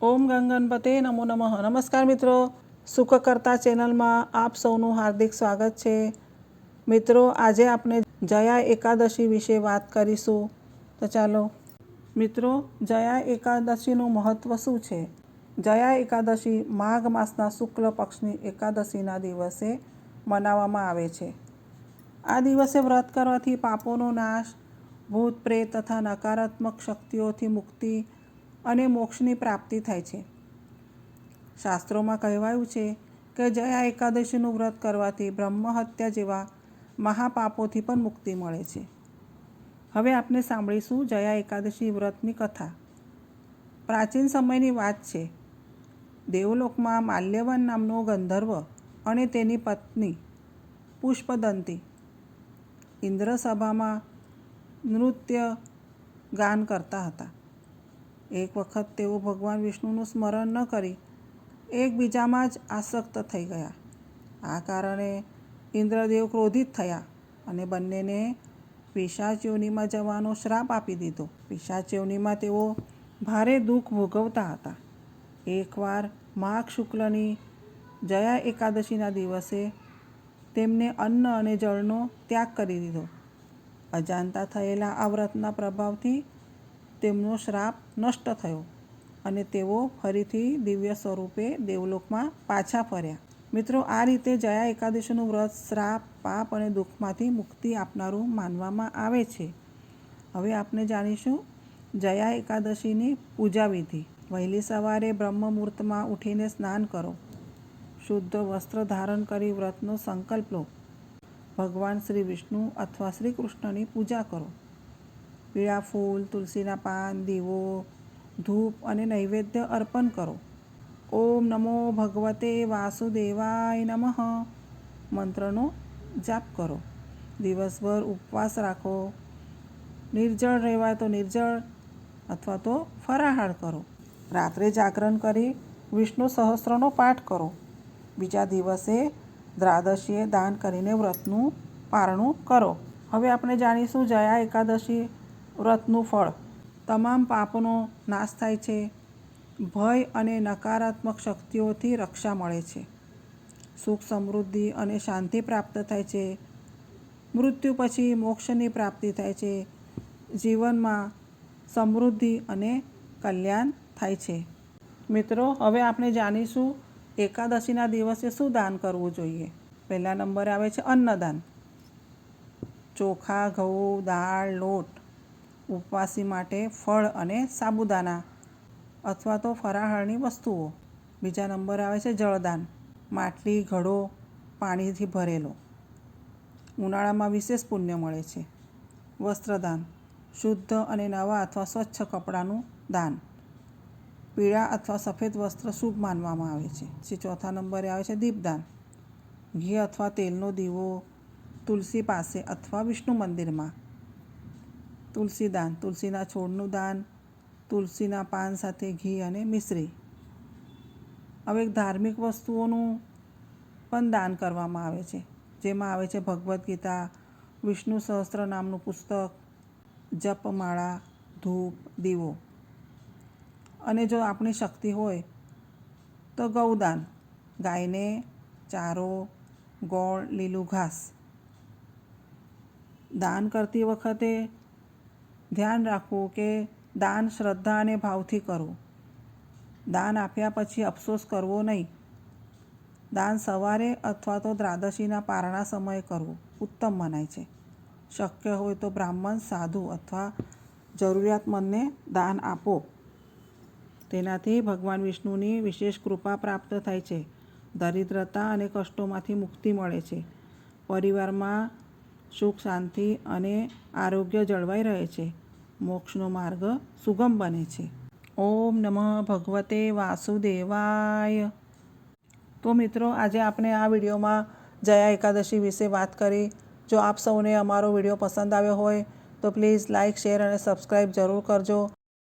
ઓમ ગંગનપતે નમો નમઃ. નમસ્કાર મિત્રો, સુખકર્તા ચેનલમાં આપ સૌનું હાર્દિક સ્વાગત છે. મિત્રો, આજે આપણે જયા એકાદશી વિશે વાત કરીશું. તો ચાલો મિત્રો, જયા એકાદશીનું મહત્ત્વ શું છે? જયા એકાદશી માઘ માસના શુક્લ પક્ષની એકાદશીના દિવસે મનાવવામાં આવે છે. આ દિવસે વ્રત કરવાથી પાપોનો નાશ, ભૂત પ્રેત તથા નકારાત્મક શક્તિઓથી મુક્તિ અને મોક્ષની પ્રાપ્તિ થાય છે. શાસ્ત્રોમાં કહેવાયું છે કે જયા એકાદશીનું વ્રત કરવાથી બ્રહ્મહત્યા જેવા મહાપાપોથી પણ મુક્તિ મળે છે. હવે આપણે સાંભળીશું જયા એકાદશી વ્રતની કથા. પ્રાચીન સમયની વાત છે. દેવલોકમાં માલ્યવાન નામનો ગંધર્વ અને તેની પત્ની પુષ્પદંતી ઇન્દ્રસભામાં નૃત્ય ગાન કરતા હતા. એક વખત તેઓ ભગવાન વિષ્ણુનું સ્મરણ ન કરી એકબીજામાં જ આસક્ત થઈ ગયા. આ કારણે ઇન્દ્રદેવ ક્રોધિત થયા અને બંનેને પિશાચ યોનિમાં જવાનો શ્રાપ આપી દીધો. પિશાચ યોનિમાં તેઓ ભારે દુઃખ ભોગવતા હતા. એકવાર માઘ શુક્લની જયા એકાદશીના દિવસે તેમને અન્ન અને જળનો ત્યાગ કરી દીધો. અજાણતા થયેલા આ વ્રતના પ્રભાવથી તેમનો શ્રાપ નષ્ટ થયો અને તેઓ ફરીથી દિવ્ય સ્વરૂપે દેવલોકમાં પાછા ફર્યા. મિત્રો, આ રીતે જયા એકાદશીનું વ્રત શ્રાપ, પાપ અને દુઃખમાંથી મુક્તિ આપનારું માનવામાં આવે છે. હવે આપણે જાણીશું જયા એકાદશીની પૂજા વિધિ. વહેલી સવારે બ્રહ્મ મુહૂર્તમાં ઉઠીને સ્નાન કરો. શુદ્ધ વસ્ત્ર ધારણ કરી વ્રતનો સંકલ્પ લો. ભગવાન શ્રી વિષ્ણુ અથવા શ્રી કૃષ્ણની પૂજા કરો. પીળા ફૂલ, તુલસીના પાન, દીવો, ધૂપ અને નૈવેદ્ય અર્પણ કરો. ઓમ નમો ભગવતે વાસુદેવાય નમઃ મંત્રનો જાપ કરો. દિવસભર ઉપવાસ રાખો. નિર્જળ રહેવાય તો નિર્જળ અથવા તો ફરાહાર કરો. રાત્રે જાગરણ કરી વિષ્ણુ સહસ્ત્રનો પાઠ કરો. બીજા દિવસે દ્વાદશીએ દાન કરીને વ્રતનું પારણું કરો. હવે આપણે જાણીશું જયા એકાદશી વ્રતનું ફળ. તમામ પાપનો નાશ થાય છે. ભય અને નકારાત્મક શક્તિઓથી રક્ષા મળે છે. સુખ, સમૃદ્ધિ અને શાંતિ પ્રાપ્ત થાય છે. મૃત્યુ પછી મોક્ષની પ્રાપ્તિ થાય છે. જીવનમાં સમૃદ્ધિ અને કલ્યાણ થાય છે. મિત્રો, હવે આપણે જાણીશું એકાદશીના દિવસે શું દાન કરવું જોઈએ. પહેલા નંબરે આવે છે અન્નદાન. ચોખા, ઘઉં, દાળ, લોટ, ઉપવાસી માટે ફળ અને સાબુદાણા અથવા તો ફરાહારની વસ્તુઓ. બીજા નંબરે આવે છે જળદાન. માટલી, ઘડો પાણીથી ભરેલો. ઉનાળામાં વિશેષ પુણ્ય મળે છે. વસ્ત્રદાન. શુદ્ધ અને નવા અથવા સ્વચ્છ કપડાનું દાન. પીળા અથવા સફેદ વસ્ત્ર શુભ માનવામાં આવે છે. પછી ચોથા નંબરે આવે છે દીપદાન. ઘી અથવા તેલનો દીવો તુલસી પાસે અથવા વિષ્ણુ મંદિરમાં. તુલસીદાન. તુલસીના છોડનું દાન. તુલસીના પાન સાથે ઘી અને મિશ્રી. હવે ધાર્મિક વસ્તુઓનું પણ દાન કરવામાં આવે છે. જેમાં આવે છે ભગવદ્ ગીતા, વિષ્ણુ સહસ્ત્ર નામનું પુસ્તક, જપમાળા, ધૂપ, દીવો. અને જો આપણી શક્તિ હોય તો ગૌદાન. ગાયને ચારો, ગોળ, લીલું ઘાસ. દાન કરતી વખતે ધ્યાન રાખવું કે દાન શ્રદ્ધા અને ભાવથી કરવું. દાન આપ્યા પછી અફસોસ કરવો નહીં. દાન સવારે અથવા તો દ્વાદશીના પારણા સમયે કરવું ઉત્તમ મનાય છે. શક્ય હોય તો બ્રાહ્મણ, સાધુ અથવા જરૂરિયાતમંદને દાન આપો. તેનાથી ભગવાન વિષ્ણુની વિશેષ કૃપા પ્રાપ્ત થાય છે. દરિદ્રતા અને કષ્ટોમાંથી મુક્તિ મળે છે. પરિવારમાં સુખ, શાંતિ અને આરોગ્ય જળવાઈ રહે છે. મોક્ષનો માર્ગ સુગમ બને છે. ઓમ નમઃ ભગવતે વાસુદેવાય. તો મિત્રો, આજે આપણે આ વિડીયોમાં જયા એકાદશી વિશે વાત કરી. જો આપ સૌને અમારો વિડીયો પસંદ આવ્યો હોય તો પ્લીઝ લાઇક, શેર અને સબસ્ક્રાઈબ જરૂર કરજો.